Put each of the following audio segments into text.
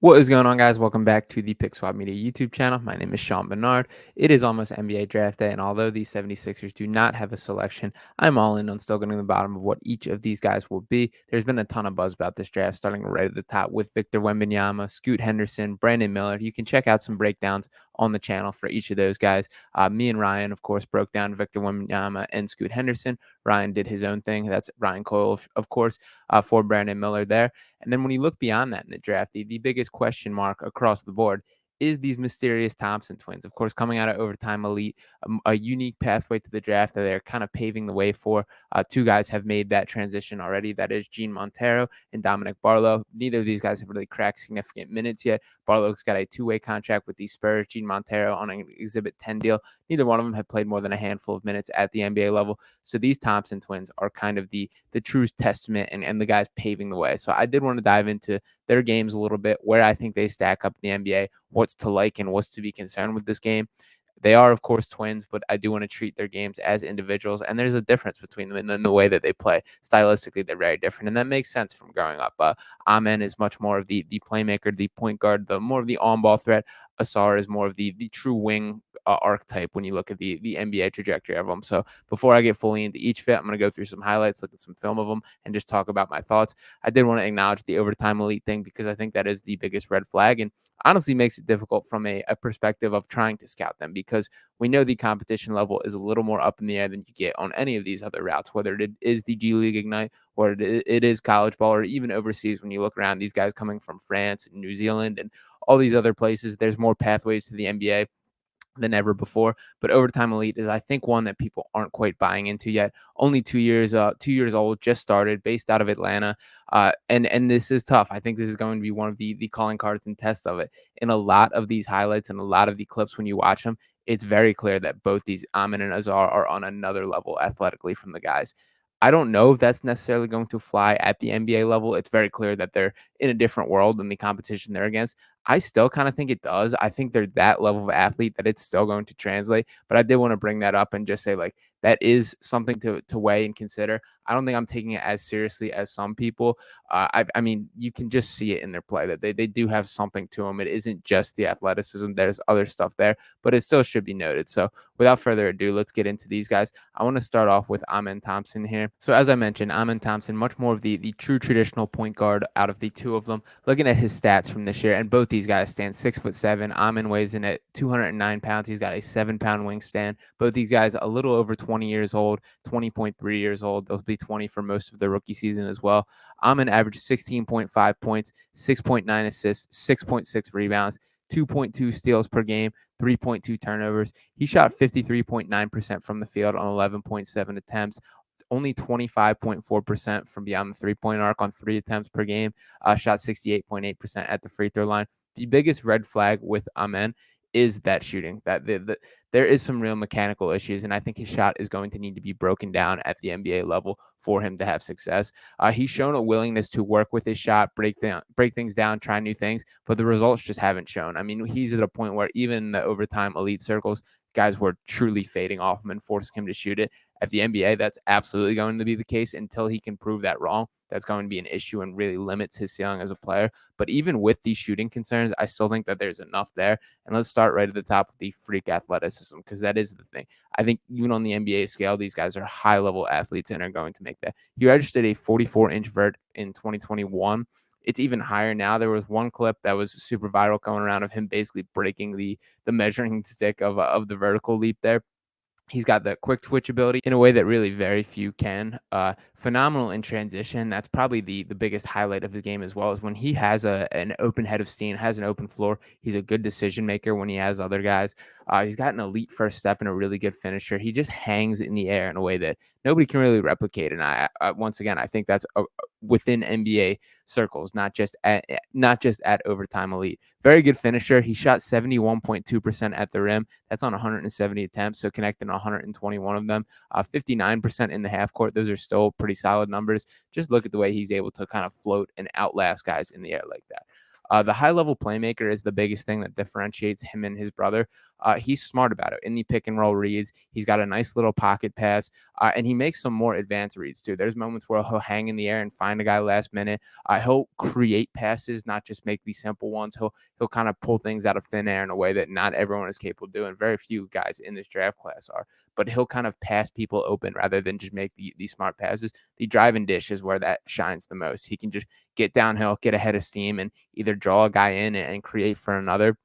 What is going on, guys? Welcome back to the Pick Swap Media YouTube channel. My name is Sean Barnard. It is almost NBA draft day, and although the 76ers do not have a selection, I'm all in on still getting to the bottom of what each of these guys will be. There's been a ton of buzz about this draft, starting right at the top with Victor Wembanyama, Scoot Henderson, Brandon Miller. You can check out some breakdowns on the channel for each of those guys. Me and Ryan, of course, broke down Victor Wembanyama and Scoot Henderson. Ryan did his own thing. That's Ryan Coyle, of course, for Brandon Miller there. And then when you look beyond that in the draft, the biggest question mark across the board is these mysterious Thompson twins. Of course, coming out of Overtime Elite, a unique pathway to the draft that they're kind of paving the way for. Two guys have made that transition already. That is Gene Montero and Dominic Barlow. Neither of these guys have really cracked significant minutes yet. Barlow's got a two-way contract with the Spurs. Gene Montero on an Exhibit 10 deal. Neither one of them have played more than a handful of minutes at the NBA level. So these Thompson twins are kind of the true testament and the guys paving the way. So I did want to dive into their games a little bit, where I think they stack up in the NBA, what's to like and what's to be concerned with this game. They are, of course, twins, but I do want to treat their games as individuals, and there's a difference between them and the way that they play. Stylistically, they're very different, and that makes sense from growing up. Amen is much more of the playmaker, the point guard, the more of the on-ball threat. Ausar is more of the true wing archetype when you look at the NBA trajectory of them. So before I get fully into each fit, I'm going to go through some highlights, look at some film of them, and just talk about my thoughts. I did want to acknowledge the Overtime Elite thing because I think that is the biggest red flag, and honestly makes it difficult from a perspective of trying to scout them, because we know the competition level is a little more up in the air than you get on any of these other routes, whether it is the G League Ignite or it is college ball, or even overseas. When you look around, these guys coming from France and New Zealand and all these other places, there's more pathways to the NBA than ever before. But Overtime Elite is, I think, one that people aren't quite buying into yet. Only 2 years old, just started, based out of Atlanta. And this is tough. I think this is going to be one of the calling cards and tests of it. In a lot of these highlights and a lot of the clips, when you watch them, it's very clear that both these Amin and Azar are on another level athletically from the guys. I don't know if that's necessarily going to fly at the NBA level. It's very clear that they're in a different world than the competition they're against. I still kind of think it does. I think they're that level of athlete that it's still going to translate. But I did want to bring that up and just say, like, that is something to weigh and consider. I don't think I'm taking it as seriously as some people. I mean, you can just see it in their play that they do have something to them. It isn't just the athleticism. There's other stuff there, but it still should be noted. So without further ado, let's get into these guys. I want to start off with Amen Thompson here. So as I mentioned, Amen Thompson, much more of the true traditional point guard out of the two of them. Looking at his stats from this year, and both these guys stand 6'7". Amen weighs in at 209 pounds. He's got a 7-pound wingspan. Both these guys a little over 20 years old, 20.3 years old. They'll be 20 for most of the rookie season as well. Amen averaged 16.5 points, 6.9 assists, 6.6 rebounds, 2.2 steals per game, 3.2 turnovers. He shot 53.9% from the field on 11.7 attempts, only 25.4% from beyond the three-point arc on 3 attempts per game, shot 68.8% at the free throw line. The biggest red flag with Amen is that shooting. That there is some real mechanical issues, and I think his shot is going to need to be broken down at the NBA level for him to have success. He's shown a willingness to work with his shot, break things down, try new things, but the results just haven't shown. I mean, he's at a point where even in the Overtime Elite circles, guys were truly fading off him and forcing him to shoot it. At the NBA, that's absolutely going to be the case until he can prove that wrong. That's going to be an issue and really limits his ceiling as a player. But even with these shooting concerns, I still think that there's enough there. And let's start right at the top with the freak athleticism, because that is the thing. I think even on the NBA scale, these guys are high-level athletes and are going to make that. He registered a 44-inch vert in 2021. It's even higher now. There was one clip that was super viral going around of him basically breaking the measuring stick of the vertical leap there. He's got the quick twitch ability in a way that really very few can. Phenomenal in transition. That's probably the biggest highlight of his game as well, is when he has an open head of steam, has an open floor. He's a good decision maker when he has other guys. He's got an elite first step and a really good finisher. He just hangs in the air in a way that nobody can really replicate. And I once again, I think that's within NBA circles, not just at Overtime Elite. Very good finisher. He shot 71.2% at the rim. That's on 170 attempts, so connecting 121 of them. 59% in the half court. Those are still pretty solid numbers. Just look at the way he's able to kind of float and outlast guys in the air like that. The high level playmaker is the biggest thing that differentiates him and his brother. He's smart about it in the pick and roll reads. He's got a nice little pocket pass, and he makes some more advanced reads too. There's moments where he'll hang in the air and find a guy last minute. He'll create passes, not just make these simple ones. He'll kind of pull things out of thin air in a way that not everyone is capable of doing. Very few guys in this draft class are, but he'll kind of pass people open rather than just make the smart passes. The drive and dish is where that shines the most. He can just get downhill, get ahead of steam, and either draw a guy in and create for another,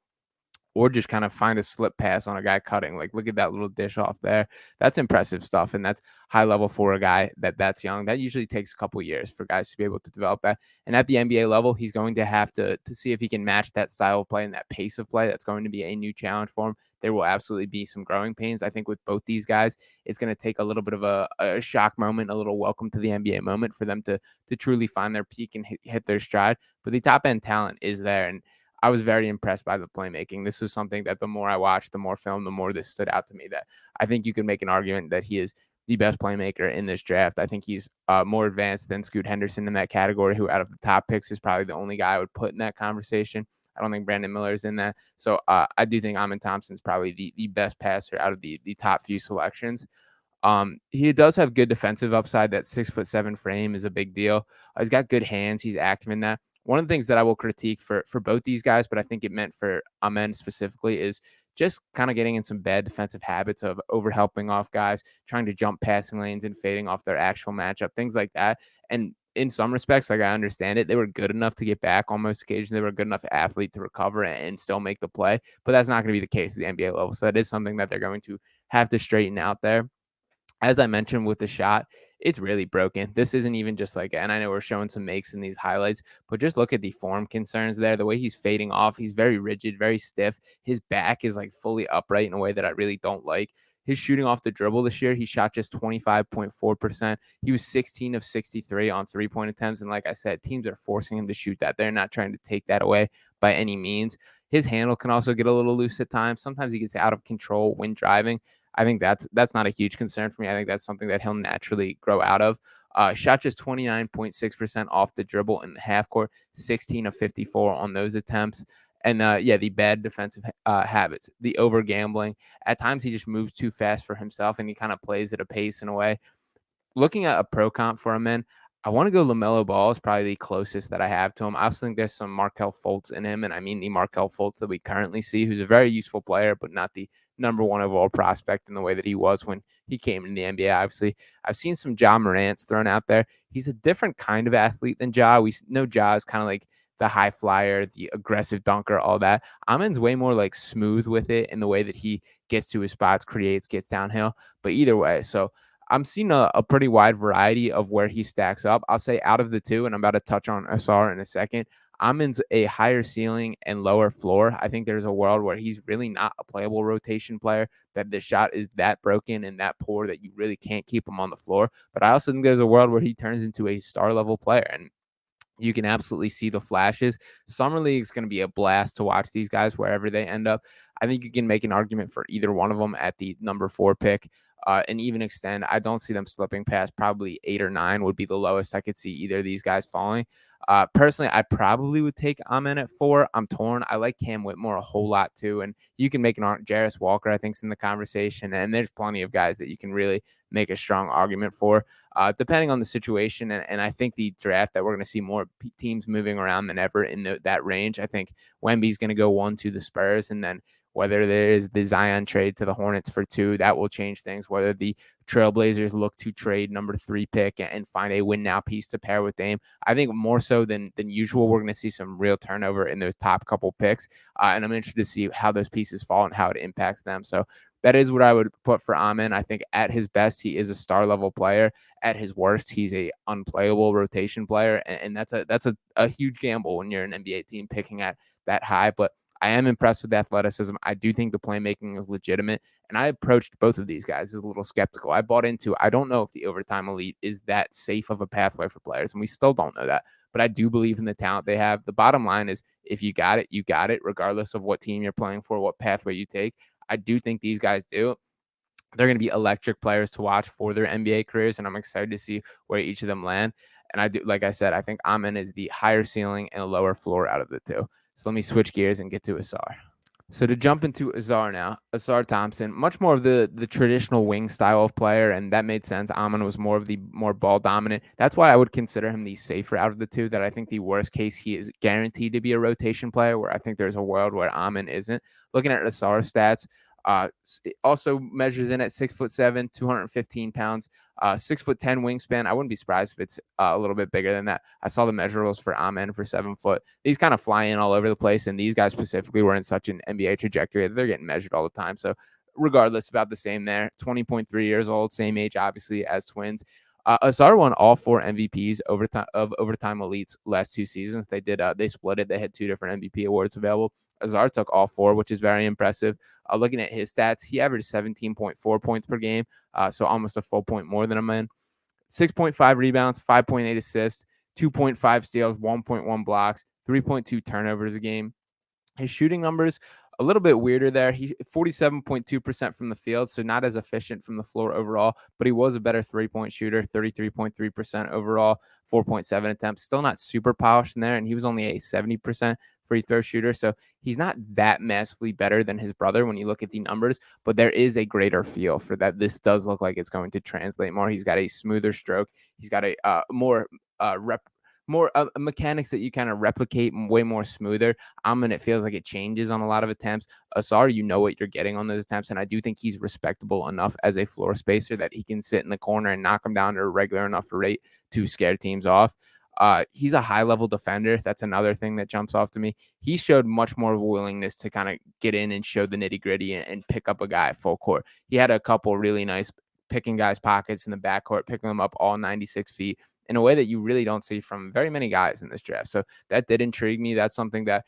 or just kind of find a slip pass on a guy cutting. Like, look at that little dish off there. That's impressive stuff, and that's high level for a guy that's young. That usually takes a couple years for guys to be able to develop that. And at the NBA level, he's going to have to see if he can match that style of play and that pace of play. That's going to be a new challenge for him. There will absolutely be some growing pains. I think with both these guys, it's going to take a little bit of a shock moment, a little welcome to the NBA moment for them to truly find their peak and hit their stride. But the top end talent is there, and I was very impressed by the playmaking. This was something that the more I watched, the more film, the more this stood out to me, that I think you can make an argument that he is the best playmaker in this draft. I think he's more advanced than Scoot Henderson in that category, who out of the top picks is probably the only guy I would put in that conversation. I don't think Brandon Miller is in that. So I do think Amin Thompson's probably the best passer out of the top few selections. He does have good defensive upside. That 6'7" frame is a big deal. He's got good hands. He's active in that. One of the things that I will critique for both these guys, but I think it meant for Amen specifically, is just kind of getting in some bad defensive habits of over helping off guys, trying to jump passing lanes and fading off their actual matchup, things like that. And in some respects, like, I understand it. They were good enough to get back on most occasions. They were a good enough athlete to recover and still make the play, but that's not going to be the case at the NBA level. So that is something that they're going to have to straighten out there. As I mentioned with the shot, it's really broken. This isn't even just like, and I know we're showing some makes in these highlights, but just look at the form concerns there. The way he's fading off, he's very rigid, very stiff. His back is like fully upright in a way that I really don't like. His shooting off the dribble this year, he shot just 25.4%. He was 16 of 63 on 3-point attempts. And like I said, teams are forcing him to shoot that. They're not trying to take that away by any means. His handle can also get a little loose at times. Sometimes he gets out of control when driving. I think that's not a huge concern for me. I think that's something that he'll naturally grow out of. Shot just 29.6% off the dribble in the half court, 16 of 54 on those attempts. And the bad defensive habits, the over gambling. At times he just moves too fast for himself, and he kind of plays at a pace in a way. Looking at a pro comp for him, man, I want to go LaMelo Ball is probably the closest that I have to him. I also think there's some Markelle Fultz in him, and I mean the Markelle Fultz that we currently see, who's a very useful player, but not the number one overall prospect in the way that he was when he came in the NBA. Obviously, I've seen some Ja Morant's thrown out there. He's a different kind of athlete than Ja. We know Ja is kind of like the high flyer, the aggressive dunker, all that. Amin's way more like smooth with it in the way that he gets to his spots, creates, gets downhill. But either way, so I'm seeing a pretty wide variety of where he stacks up. I'll say out of the two, and I'm about to touch on Ausar in a second, Amin's a higher ceiling and lower floor. I think there's a world where he's really not a playable rotation player, that the shot is that broken and that poor that you really can't keep him on the floor. But I also think there's a world where he turns into a star level player. And you can absolutely see the flashes. Summer League is going to be a blast to watch these guys wherever they end up. I think you can make an argument for either one of them at the number 4 pick, and even extend. I don't see them slipping past probably 8 or 9 would be the lowest I could see either of these guys falling. Personally, I probably would take Amen at 4. I'm torn. I like Cam Whitmore a whole lot too, and you can make an argument. Jarris Walker, I think, is in the conversation, and there's plenty of guys that you can really make a strong argument for, depending on the situation. And I think the draft that we're going to see more teams moving around than ever in that range. I think Wemby's going to go 1 to the Spurs, and then whether there is the Zion trade to the Hornets for 2, that will change things. Whether the Trailblazers look to trade number 3 pick and find a win now piece to pair with Dame, I think more so than usual, we're going to see some real turnover in those top couple picks. And I'm interested to see how those pieces fall and how it impacts them. So that is what I would put for Amen. I think at his best, he is a star level player. At his worst, he's a unplayable rotation player. And that's a huge gamble when you're an NBA team picking at that high. But I am impressed with the athleticism. I do think the playmaking is legitimate. And I approached both of these guys as a little skeptical. I bought into, I don't know if the overtime elite is that safe of a pathway for players. And we still don't know that. But I do believe in the talent they have. The bottom line is, if you got it, you got it, regardless of what team you're playing for, what pathway you take. I do think these guys do. They're going to be electric players to watch for their NBA careers, and I'm excited to see where each of them land. And I do, like I said, I think Amen is the higher ceiling and a lower floor out of the two. So let me switch gears and get to Ausar. So to jump into Ausar now, Ausar Thompson, much more of the traditional wing style of player, and that made sense. Amon was more of the more ball dominant. That's why I would consider him the safer out of the two. That I think the worst case he is guaranteed to be a rotation player, where I think there's a world where Amon isn't. Looking at Ausar's stats, it also measures in at 6'7", 215 pounds, 6'10" wingspan. I wouldn't be surprised if it's a little bit bigger than that. I saw the measurables for Amen for 7 foot. These kind of fly in all over the place, and these guys specifically were in such an NBA trajectory that they're getting measured all the time. So regardless, about the same there. 20.3 years old, same age obviously as twins. Ausar won all 4 MVPs overtime elites last 2 seasons. They did. They split it. They had 2 different MVP awards available. Ausar took all 4, which is very impressive. Looking at his stats, he averaged 17.4 points per game, so almost a full point more than a man. 6.5 rebounds, 5.8 assists, 2.5 steals, 1.1 blocks, 3.2 turnovers a game. His shooting numbers, a little bit weirder there. He 47.2% from the field, so not as efficient from the floor overall, but he was a better three-point shooter, 33.3% overall, 4.7 attempts. Still not super polished in there, and he was only a 70% free throw shooter, so he's not that massively better than his brother when you look at the numbers, but there is a greater feel for that. This does look like it's going to translate more. He's got a smoother stroke. He's got a more mechanics that you kind of replicate way more smoother. And it feels like it changes on a lot of attempts. Ausar, you know what you're getting on those attempts, and I do think he's respectable enough as a floor spacer that he can sit in the corner and knock them down at a regular enough rate to scare teams off. He's a high-level defender. That's another thing that jumps off to me. He showed much more of a willingness to kind of get in and show the nitty-gritty and pick up a guy at full court. He had a couple really nice picking guys' pockets in the backcourt, picking them up all 96 feet in a way that you really don't see from very many guys in this draft. So that did intrigue me. That's something that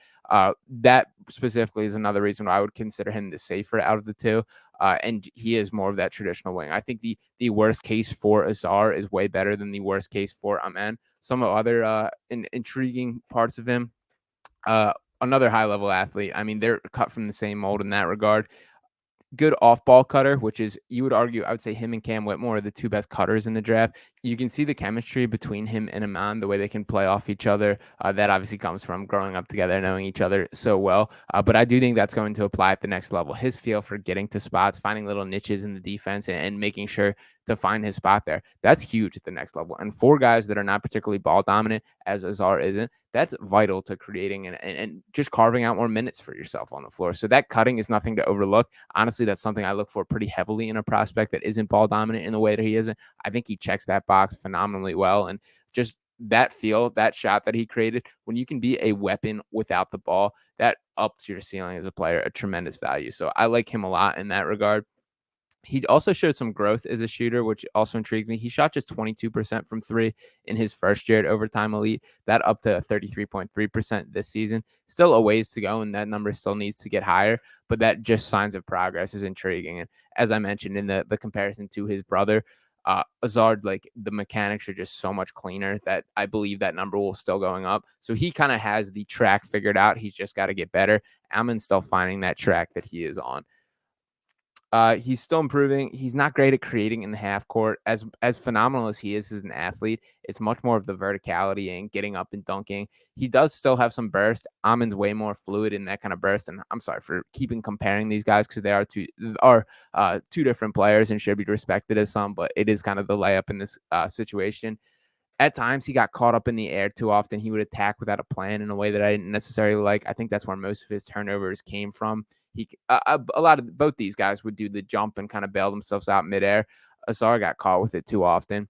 that specifically is another reason why I would consider him the safer out of the two. And he is more of that traditional wing. I think the worst case for Ausar is way better than the worst case for Amen. Some other intriguing parts of him. Another high-level athlete. I mean, they're cut from the same mold in that regard. Good off-ball cutter, which is, you would argue, I would say him and Cam Whitmore are the 2 best cutters in the draft. You can see the chemistry between him and Aman, the way they can play off each other. That obviously comes from growing up together, knowing each other so well. But I do think that's going to apply at the next level. His feel for getting to spots, finding little niches in the defense, and making sure to find his spot there. That's huge at the next level. And for guys that are not particularly ball dominant, as Ausar isn't, that's vital to creating and just carving out more minutes for yourself on the floor. So that cutting is nothing to overlook. Honestly, that's something I look for pretty heavily in a prospect that isn't ball dominant in the way that he isn't. I think he checks that box phenomenally well. And just that feel, that shot that he created, when you can be a weapon without the ball, that ups your ceiling as a player, a tremendous value. So I like him a lot in that regard. He also showed some growth as a shooter, which also intrigued me. He shot just 22% from 3 in his first year at Overtime Elite. That up to 33.3% this season. Still a ways to go, and that number still needs to get higher, but that just signs of progress is intriguing. And as I mentioned in the comparison to his brother, Ausar, like, the mechanics are just so much cleaner that I believe that number will still going up. So he kind of has the track figured out. He's just got to get better. Amon's still finding that track that he is on. He's still improving. He's not great at creating in the half court. As phenomenal as he is as an athlete, it's much more of the verticality and getting up and dunking. He does still have some burst. Amon's way more fluid in that kind of burst. And I'm sorry for keeping comparing these guys because they are two different players and should be respected as some, but it is kind of the layup in this situation. At times, he got caught up in the air too often. He would attack without a plan in a way that I didn't necessarily like. I think that's where most of his turnovers came from. A lot of both these guys would do the jump and kind of bail themselves out midair. Ausar got caught with it too often.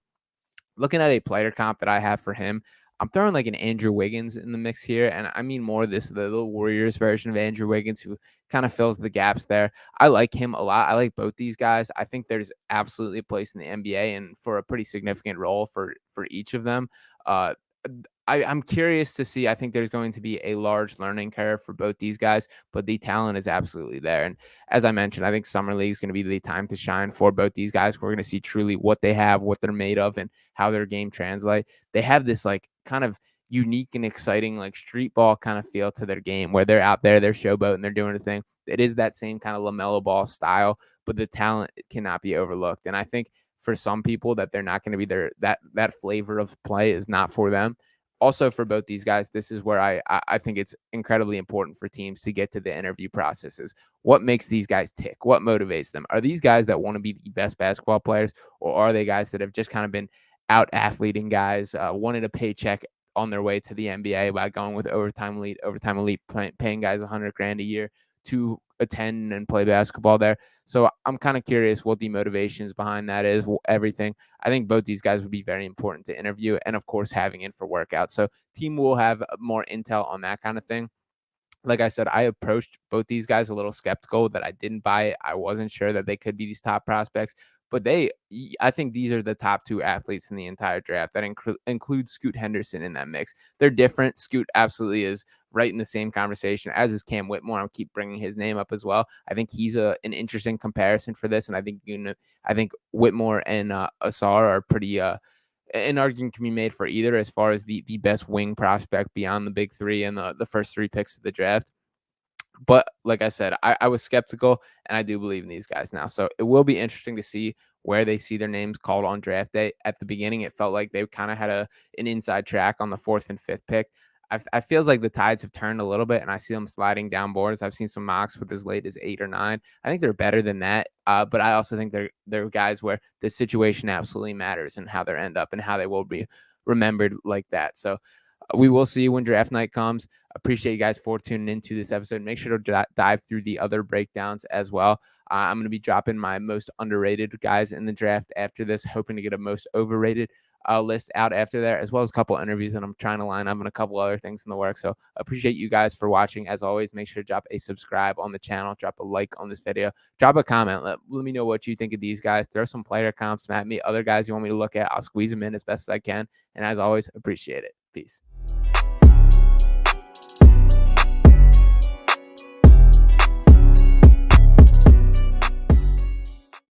Looking at a player comp that I have for him, I'm throwing like an Andrew Wiggins in the mix here. And I mean more the little Warriors version of Andrew Wiggins who kind of fills the gaps there. I like him a lot. I like both these guys. I think there's absolutely a place in the NBA and for a pretty significant role for each of them. I'm curious to see. I think there's going to be a large learning curve for both these guys, but the talent is absolutely there. And as I mentioned, I think Summer League is going to be the time to shine for both these guys. We're going to see truly what they have, what they're made of, and how their game translate. They have this like kind of unique and exciting like street ball kind of feel to their game where they're out there, they're showboating, they're doing a thing. It is that same kind of LaMelo Ball style, but the talent cannot be overlooked. And I think for some people that they're not going to be there. That flavor of play is not for them. Also, for both these guys, this is where I think it's incredibly important for teams to get to the interview processes. What makes these guys tick? What motivates them? Are these guys that want to be the best basketball players, or are they guys that have just kind of been out athleting guys, wanted a paycheck on their way to the NBA by going with overtime elite, paying guys 100 grand a year to attend and play basketball there. So I'm kind of curious what the motivations behind that is. Everything. I think both these guys would be very important to interview, and of course having in for workouts. So team will have more intel on that kind of thing. Like I said, I approached both these guys a little skeptical that I didn't buy it. I wasn't sure that they could be these top prospects, but I think these are the top two athletes in the entire draft. That includes Scoot Henderson in that mix. They're different. Scoot absolutely is right in the same conversation, as is Cam Whitmore. I'll keep bringing his name up as well. I think he's an interesting comparison for this, and I think Whitmore and Ausar are pretty. An argument can be made for either as far as the best wing prospect beyond the big three and the first three picks of the draft. But like I said, I was skeptical, and I do believe in these guys now. So it will be interesting to see where they see their names called on draft day. At the beginning, it felt like they kind of had an inside track on the fourth and fifth pick. I feels like the tides have turned a little bit, and I see them sliding down boards. I've seen some mocks with as late as 8 or 9. I think they're better than that, but I also think they're guys where the situation absolutely matters and how they end up and how they will be remembered like that. So we will see when draft night comes. Appreciate you guys for tuning into this episode. Make sure to dive through the other breakdowns as well. I'm going to be dropping my most underrated guys in the draft after this, hoping to get a most overrated list out after that, as well as a couple interviews that I'm trying to line up and a couple other things in the works. So appreciate you guys for watching. As always, make sure to drop a subscribe on the channel, drop a like on this video, drop a comment. Let me know what you think of these guys. Throw some player comps at me, other guys you want me to look at. I'll squeeze them in as best as I can. And as always, appreciate it. Peace.